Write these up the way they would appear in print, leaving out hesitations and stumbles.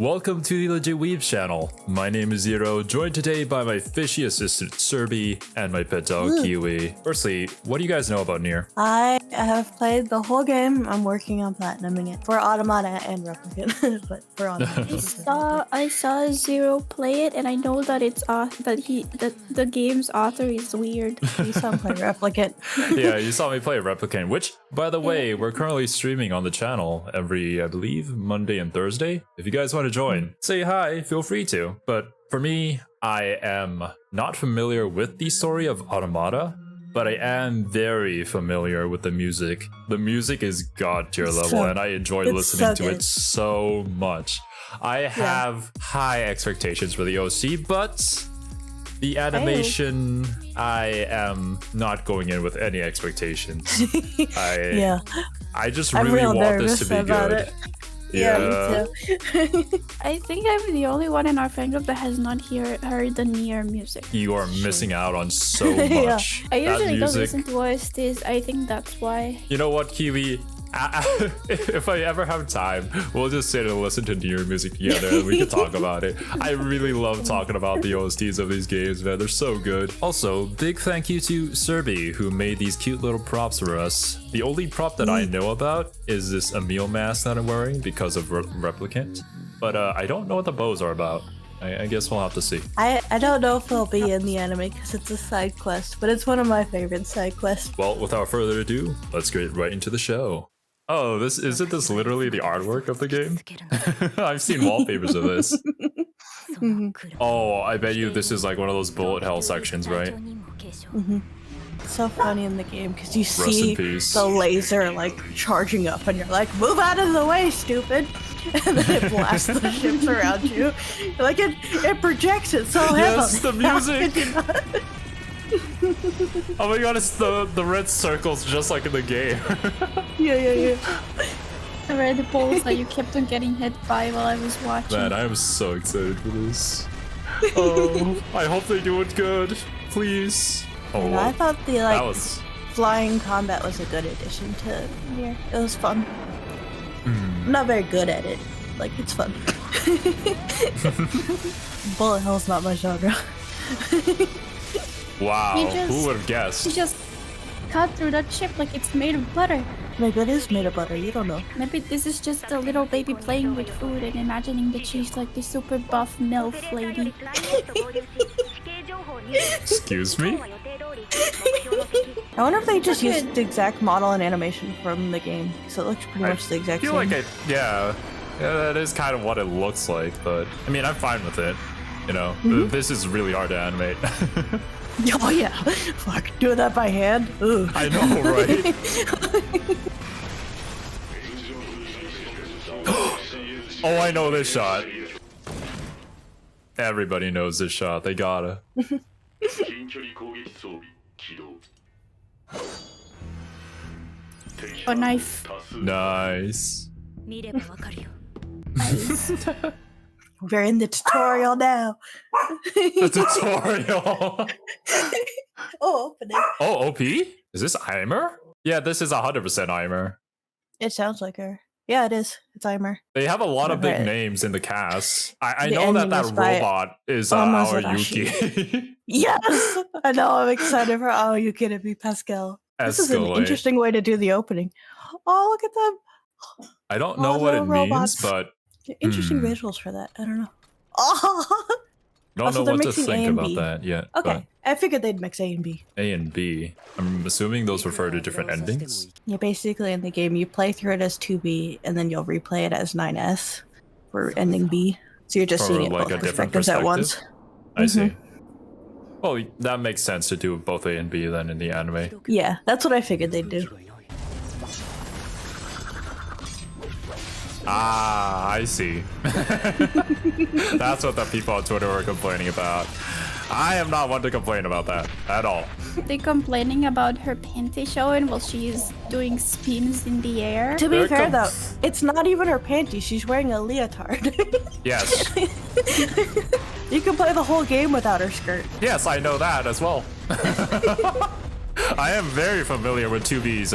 Welcome to the Legit Weebs channel. My name is Zero, joined today by my fishy assistant Serby and my pet dog Kiwi. Firstly, what do you guys know about Nier? I have played the whole game. I'm working on platinuming it for Automata and Replicant, but for Automata. I saw Zero play it, and I know that the game's author is weird. You saw him play Replicant. Yeah, you saw me play Replicant, which, by the way, we're currently streaming on the channel every, I believe, Monday and Thursday. If you guys want to join, say hi, feel free to. But for me, I am not familiar with the story of Automata, but I am very familiar with the music. The music is god tier level, and I enjoy listening to it so much. I have high expectations for the OC, but the animation, I am not going in with any expectations. I just really want this to be good. Yeah, me too. I think I'm the only one in our fan group that has not heard the Nier music. You are missing out on so much. I usually don't listen to OSTs. I think that's why. You know what, Kiwi? If I ever have time, we'll just sit and listen to Nier music together and we can talk about it. I really love talking about the OSTs of these games, man. They're so good. Also, big thank you to Serby, who made these cute little props for us. The only prop that I know about is this Emil mask that I'm wearing because of Replicant. But I don't know what the bows are about. I guess we'll have to see. I don't know if it'll be in the anime because it's a side quest, but it's one of my favorite side quests. Well, without further ado, let's get right into the show. Oh, isn't this literally the artwork of the game? I've seen wallpapers of this. Oh, I bet you this is like one of those bullet hell sections, right? It's so funny in the game because you see the laser like charging up and you're like, move out of the way, stupid. And then it blasts the ships around you. Like it projects it so heavily. Yes, the music! Oh my god, it's the red circles just like in the game. Yeah. The red balls that you kept on getting hit by while I was watching. Man, I am so excited for this. Oh, I hope they do it good. Please. Oh, I thought the flying combat was a good addition to Nier. It was fun. I'm not very good at it. Like, it's fun. Bullet hell's not my genre. Wow, who would have guessed? You just cut through that chip like it's made of butter. Maybe it is made of butter, you don't know. Maybe this is just a little baby playing with food and imagining that she's like the super buff MILF lady. Excuse me? I wonder if they just used the exact model and animation from the game, so it looks pretty much the exact same. I feel like yeah, that is kind of what it looks like, but I mean, I'm fine with it. You know, this is really hard to animate. Oh yeah, fuck, doing that by hand? Ooh. I know, right? Oh, I know this shot. Everybody knows this shot, they gotta. A knife. Nice. We're in the tutorial now. The tutorial. Oh, open it. Oh, OP? Is this Eimer? Yeah, this is 100% Eimer. It sounds like her. Yeah, it is. It's Eimer. They have a lot of big names in the cast. I know that robot is Aoyuki. Yes! I know, I'm excited for Aoyuki to be Pascal. This is an interesting way to do the opening. Oh, look at them. I don't know what it means, but interesting visuals for that. I don't know. Oh, don't know what to think about that yet. Okay, I figured they'd mix A and B. A and B. I'm assuming those refer to different endings. Yeah, basically in the game you play through it as 2B and then you'll replay it as 9S for ending B. So you're just seeing it like both a different perspectives at once. I see. Well, that makes sense to do both A and B then in the anime. Yeah, that's what I figured they'd do. Ah, I see. That's what the people on Twitter were complaining about. I am not one to complain about that at all. They complaining about her panty showing while she's doing spins in the air. To be fair though, it's not even her panty. She's wearing a leotard. Yes. You can play the whole game without her skirt. Yes, I know that as well. I am very familiar with 2B's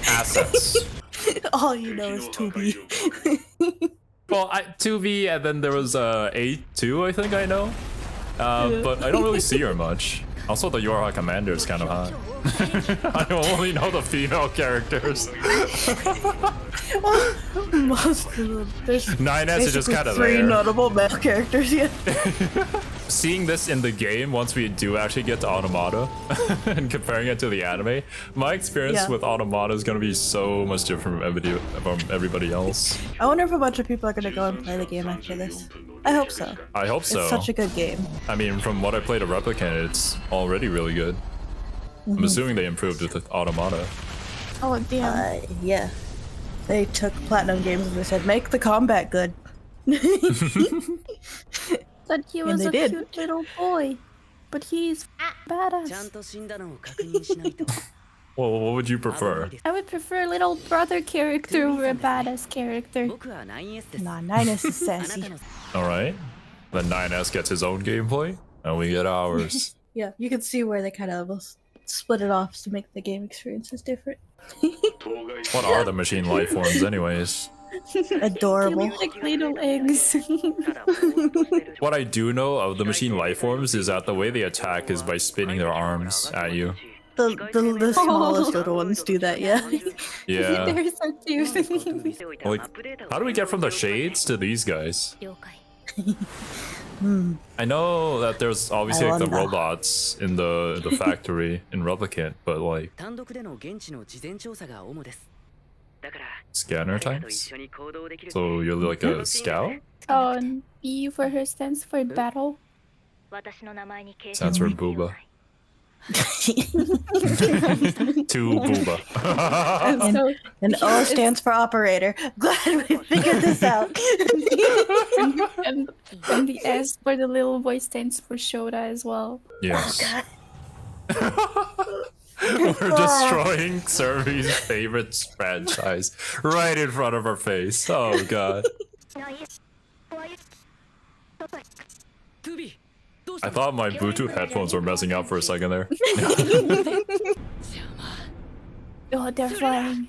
assets. All you know is 2B. Well, 2V, and then there was A2, I think I know. But I don't really see her much. Also, the Yorha commander is kind of hot. I only know the female characters. Well, most of them. There's 9S is just kind of three there. notable male characters, yeah. Seeing this in the game, once we do actually get to Automata, and comparing it to the anime, my experience with Automata is going to be so much different from everybody else. I wonder if a bunch of people are going to go and play the game after this. I hope so. I hope so. It's such a good game. I mean, from what I played of Replicant, it's already really good. I'm assuming they improved with Automata. Oh, damn. Yeah. They took Platinum Games and they said, make the combat good. Thought he was a cute little boy, but he's badass. Well, what would you prefer? I would prefer a little brother character over a badass character. Nah, 9S is sassy. Alright. Then 9S gets his own gameplay, and we get ours. Yeah, you can see where they kind of split it off to make the game experiences different. What are the machine life forms anyways? Adorable. They look like little eggs. What I do know of the machine life forms is that the way they attack is by spinning their arms at you. The smallest little ones do that, yeah. Yeah. They're so cute. Like, how do we get from the shades to these guys? I know that there's obviously like the robots in the factory in Replicant, but like scanner types. So you're like a scout? Oh, and B for her stands for battle. Stands for booba. To booba. And O stands for operator. Glad we figured this out. and the S for the little boy stands for Shoda as well. Yes. We're destroying Survey's favorite franchise right in front of our face. Oh god. I thought my Bluetooth headphones were messing up for a second there. Oh, they're flying.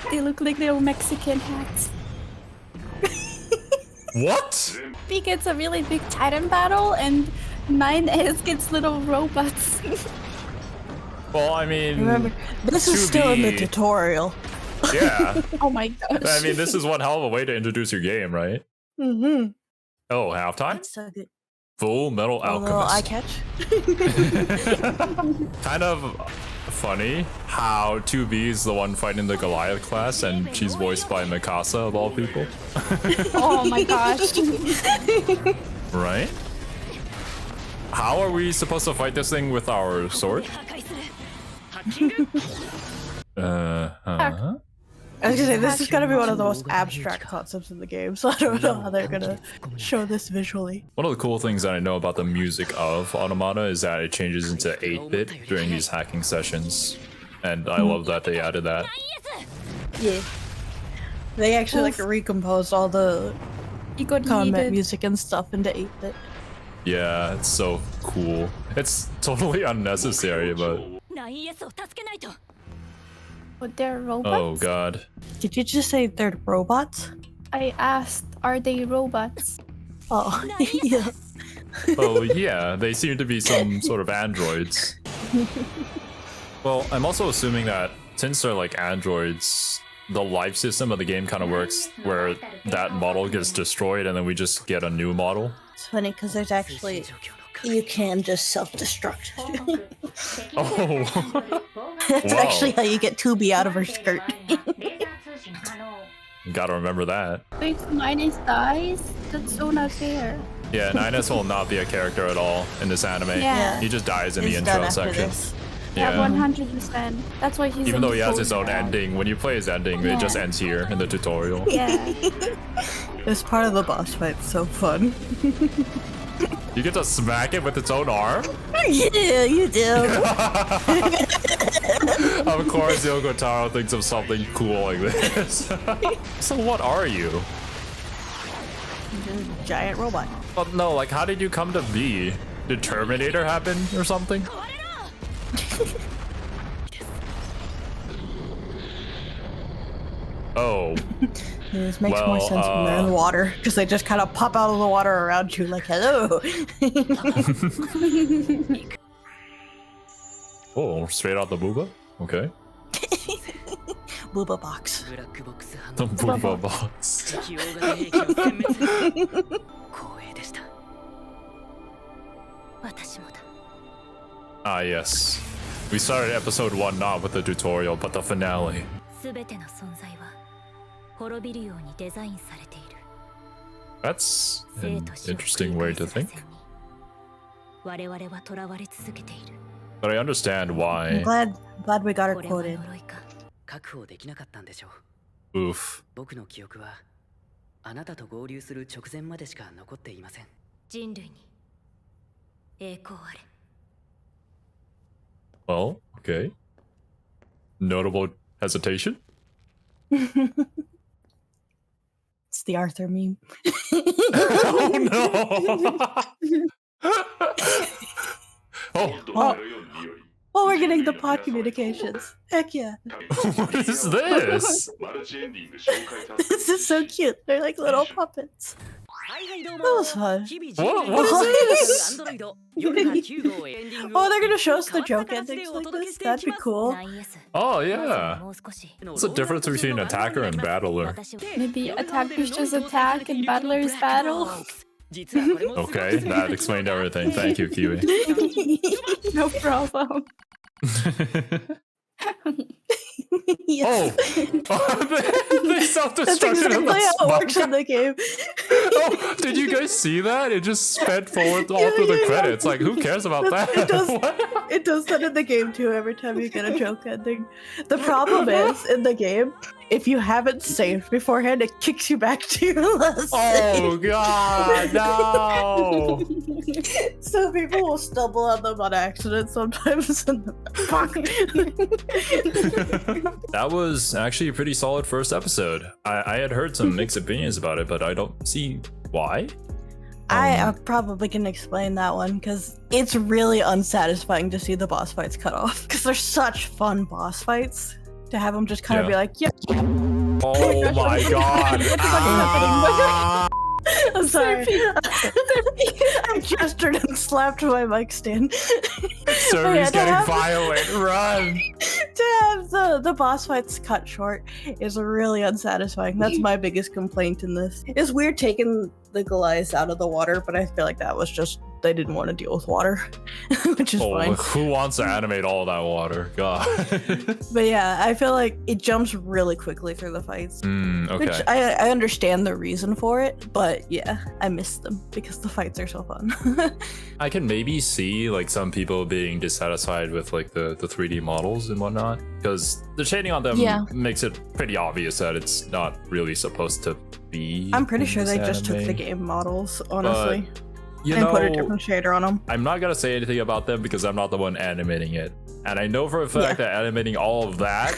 They look like little Mexican hats. What? B gets a really big Titan battle, and 9S gets little robots. Well, I mean... Remember, this is still in the tutorial. Yeah. Oh my gosh. I mean, this is one hell of a way to introduce your game, right? Mm-hmm. Oh, halftime? That's so good. Full Metal A little eye Alchemist. catch. Kind of funny how 2B is the one fighting the Goliath class, and she's voiced by Mikasa of all people. Oh my gosh. Right? How are we supposed to fight this thing with our sword? I was gonna say, this is gonna be one of the most abstract concepts in the game, so I don't know how they're gonna show this visually. One of the cool things that I know about the music of Automata is that it changes into 8-bit during these hacking sessions. And I love that they added that. Yeah. They actually like recomposed all the combat music and stuff into 8-bit. Yeah, it's so cool. It's totally unnecessary, but... But they're robots? Oh god. Did you just say they're robots? I asked, are they robots? Oh, yeah. Oh yeah, they seem to be some sort of androids. Well, I'm also assuming that since they're like androids, the life system of the game kind of works where that model gets destroyed and then we just get a new model. It's funny because there's actually... You can just self-destruct. Oh. That's actually how you get 2B out of her skirt. Gotta remember that. Wait, 9S dies? That's so not fair. Yeah, 9S will not be a character at all in this anime. Yeah. He just dies in He's the done intro after section. this. Yeah, 100%. That's why he's Even though he has his own ending, when you play his ending, it just ends here in the tutorial. Yeah. This part of the boss fight's so fun. You get to smack it with its own arm? Yeah, you do. Of course, Yoko Taro thinks of something cool like this. So what are you? Giant robot. Well, no, like how did you come to be? Did Terminator happen or something? Oh. This makes more sense when they're in the water, because they just kind of pop out of the water around you like, hello. Oh, straight out the booba? Okay. Booba box. The booba box. Ah, yes. We started episode 1 not with the tutorial, but the finale. That's an interesting way to think. But I understand why. I'm glad we got her quoted. Oof. Well, okay. Notable hesitation? It's the Arthur meme. Oh no! Oh, we're getting the pod communications. Heck yeah. What is this? This is so cute. They're like little puppets. That was fun. What is this? Oh, they're gonna show us the joke endings like this? That'd be cool. Oh yeah. What's the difference between attacker and battler? Maybe attackers just attack and battlers battle. Okay, that explained everything. Thank you, Kiwi. No problem. Yes. Oh, they self-destructed That's exactly in the how it works spot. in the game. Oh, did you guys see that? It just sped forward all through the credits. Like, who cares about that? It does that in the game too every time you get a joke ending. The problem is, in the game, if you haven't saved beforehand, it kicks you back to your last Oh save. god, no! So people will stumble on them on accident sometimes. And fuck. That was actually a pretty solid first episode. I had heard some mixed opinions about it, but I don't see why. I probably can explain that one because it's really unsatisfying to see the boss fights cut off because they're such fun boss fights to have them just kind of be like, yeah. Oh my god. Ah! I'm sorry. I gestured and slapped my mic stand. Survey's getting violent. Run. To have the boss fights cut short is really unsatisfying. That's my biggest complaint in this. It's weird taking the Goliaths out of the water, but I feel like that was just they didn't want to deal with water, which is fine. Who wants to animate all that water? God. But yeah, I feel like it jumps really quickly through the fights. Okay. Which I understand the reason for it, but yeah, I miss them because the fights are so fun. I can maybe see like some people being dissatisfied with like the 3D models and whatnot, because the shading on them makes it pretty obvious that it's not really supposed to be. I'm pretty sure they just took the game models, honestly, and put a different shader on them. I'm not gonna say anything about them because I'm not the one animating it, and I know for a fact that animating all of that,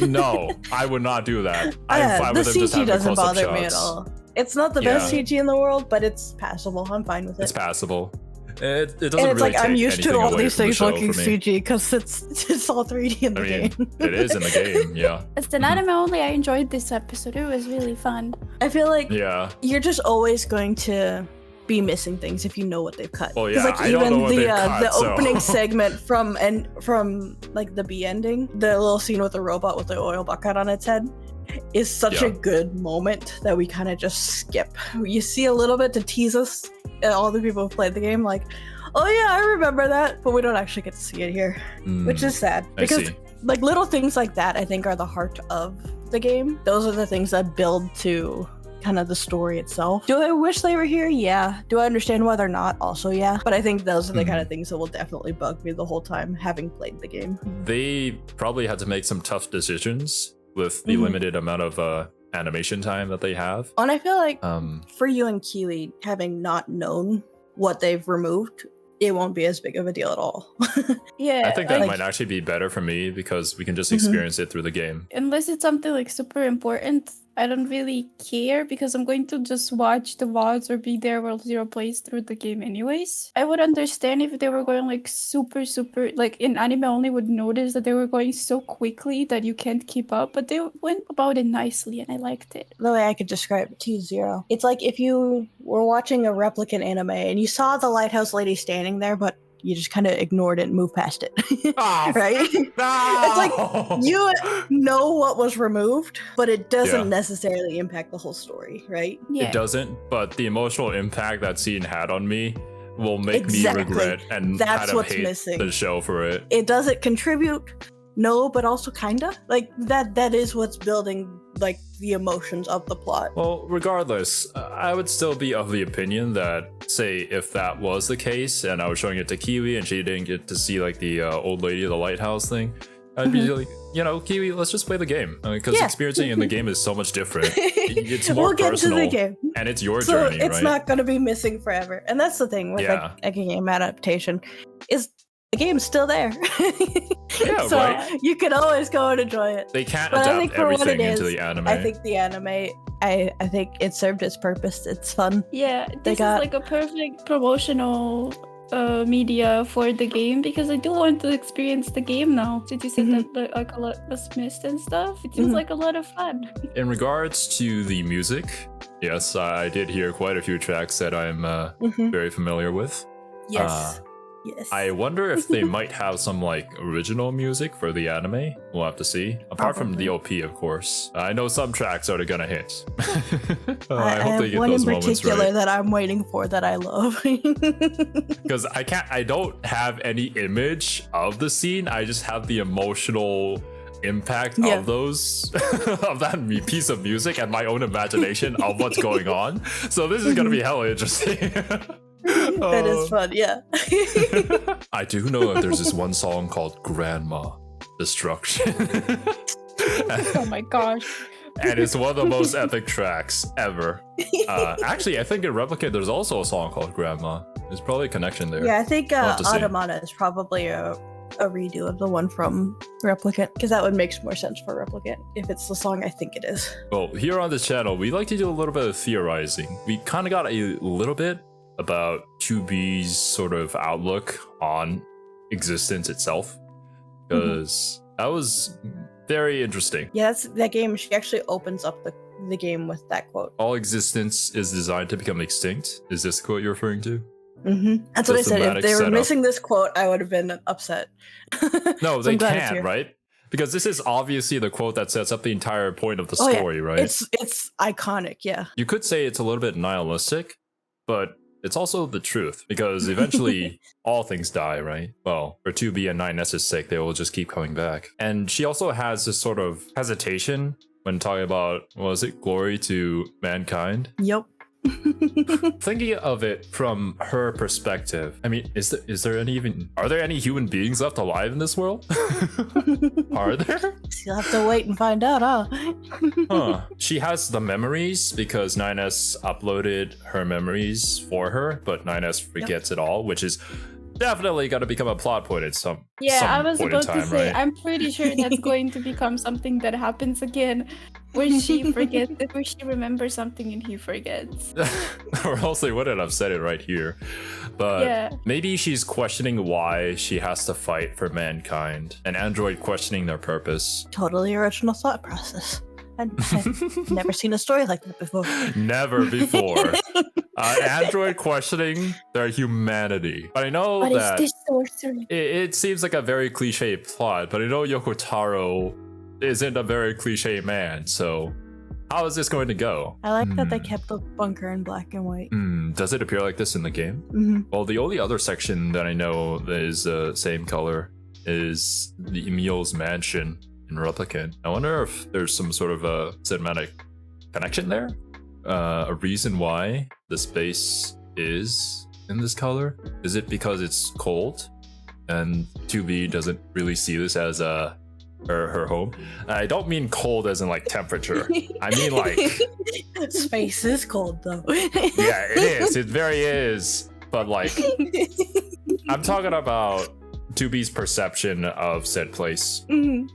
no, I would not do that. I'm fine the with them just CG having doesn't close-up bother me at shots. all. It's not the best CG in the world, but it's passable. I'm fine with it. It's passable. It doesn't and it's really like I'm take used to anything all away these from the things show looking for me. CG because it's all 3D in the game. It is in the game, yeah. As an anime only, I enjoyed this episode. It was really fun. I feel like Yeah. you're just always going to be missing things if you know what they've cut. Well, yeah, like I don't know what they've cut, the so. opening segment from like the B ending, the little scene with the robot with the oil bucket on its head, is such a good moment that we kind of just skip. You see a little bit to tease us, all the people who played the game, like, oh yeah, I remember that, but we don't actually get to see it here, which is sad because like little things like that I think are the heart of the game. Those are the things that build to kind of the story itself. Do I wish they were here? Yeah. Do I understand why they're not? Also, yeah. But I think those are the kind of things that will definitely bug me the whole time having played the game. They probably had to make some tough decisions with the limited amount of animation time that they have. And I feel like for you and Kiwi, having not known what they've removed, it won't be as big of a deal at all. Yeah. I think that might actually be better for me because we can just experience it through the game. Unless it's something like super important, I don't really care because I'm going to just watch the VODs or be there while Zero plays through the game anyways. I would understand if they were going like super, like in anime only would notice that they were going so quickly that you can't keep up, but they went about it nicely and I liked it. The way I could describe it to you, Zero, it's like if you were watching a replicant anime and you saw the lighthouse lady standing there, but you just kind of ignored it and moved past it. Oh, right? no! It's like you know what was removed, but it doesn't necessarily impact the whole story, right? Yeah. It doesn't, but the emotional impact that scene had on me will make me regret and that's kind of what's hate missing. The show for it. It doesn't contribute, no, but also kinda. Like that is what's building like the emotions of the plot. Well, regardless, I would still be of the opinion that, say, if that was the case and I was showing it to Kiwi and she didn't get to see like the old lady of the lighthouse thing, I'd be like, you know, Kiwi, let's just play the game, because experiencing in the game is so much different. It's more personal, to the game. And it's your journey, right? It's not going to be missing forever, and that's the thing with like a game adaptation is the game's still there. Yeah, so right? You can always go and enjoy it. They can't adapt everything into the anime. I think the anime, I think it served its purpose. It's fun. Yeah, this is like a perfect promotional media for the game because I do want to experience the game now. Did you say that like a lot was missed and stuff? It seems like a lot of fun. In regards to the music, yes, I did hear quite a few tracks that I'm very familiar with. Yes. Yes. I wonder if they might have some like original music for the anime. We'll have to see. Apart from the OP, of course. I know some tracks are gonna hit. I hope they get one those in moments particular right. that I'm waiting for that I love. Because I don't have any image of the scene. I just have the emotional impact of those of that piece of music and my own imagination of what's going on. So this is gonna be hella interesting. That is fun, yeah. I do know that there's this one song called Grandma Destruction. Oh my gosh. And it's one of the most epic tracks ever. Actually, I think in Replicant there's also a song called Grandma. There's probably a connection there. Yeah, I think Automata is probably a redo of the one from Replicant, because that would make more sense for Replicant if it's the song I think it is. Well, here on this channel, we like to do a little bit of theorizing. We kind of got a little bit about 2B's sort of outlook on existence itself, because that was very interesting. Yeah, that game, she actually opens up the game with that quote. All existence is designed to become extinct. Is this the quote you're referring to? That's what I said. If they were missing this quote, I would have been upset. No, they can't, right? Because this is obviously the quote that sets up the entire point of the story, right? It's iconic, yeah. You could say it's a little bit nihilistic, but it's also the truth, because eventually all things die, right? Well, for 2B and 9S's sake, they will just keep coming back. And she also has this sort of hesitation when talking about, was it glory to mankind? Yep. Thinking of it from her perspective, I mean, are there any human beings left alive in this world? Are there? You'll have to wait and find out, huh? She has the memories because 9S uploaded her memories for her, but 9S forgets it all, which is definitely going to become a plot point at some I was point about in time, to say, right? I'm pretty sure that's going to become something that happens again, where she forgets, where she remembers something and he forgets. Or else they wouldn't have said it right here. But maybe she's questioning why she has to fight for mankind, an android questioning their purpose. Totally original thought process. I've never seen a story like that before. Never before. Android questioning their humanity. But I know that is this sorcery? It seems like a very cliche plot, but I know Yoko Taro isn't a very cliche man, so how is this going to go? I like that they kept the bunker in black and white. Does it appear like this in the game? Well, the only other section that I know that is the same color is the Emil's mansion in Replicant. I wonder if there's some sort of a cinematic connection there? A reason why the space is in this color? Is it because it's cold and 2B doesn't really see this as her home? I don't mean cold as in like temperature. I mean like space is cold though. Yeah, it is. It very is. But like I'm talking about 2B's perception of said place. Even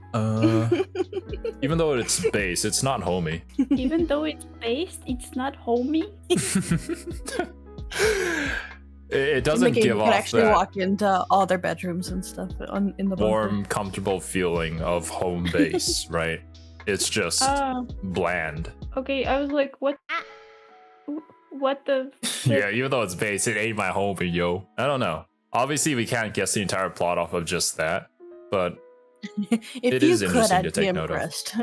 though it's base, it's not homey. Even though it's based, it's not homey. It doesn't give off you can actually that walk into all their bedrooms and stuff in the warm, bunker. comfortable feeling of home base, right? It's just bland. Okay, I was like, what? What the? Yeah, even though it's base, it ain't my homie, yo. I don't know. Obviously, we can't guess the entire plot off of just that, but If it you is could, interesting to I'd be take note of. impressed.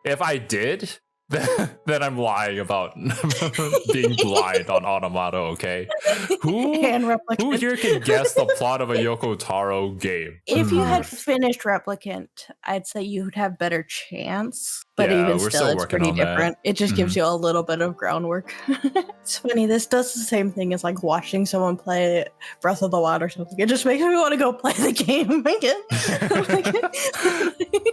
If I did, then I'm lying about being blind on Automata, okay? Who here can guess the plot of a Yoko Taro game? If you had finished Replicant, I'd say you would have better chance. But Yeah, even we're still, still it's working pretty on that. different. It just gives you a little bit of groundwork. It's funny, this does the same thing as like watching someone play Breath of the Wild or something. It just makes me want to go play the game again.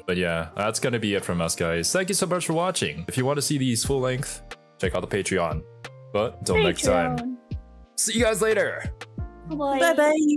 But yeah, that's gonna be it from us, guys. Thank you so much for watching. If you want to see these full length, check out the Patreon. But until next time, see you guys later. Bye bye.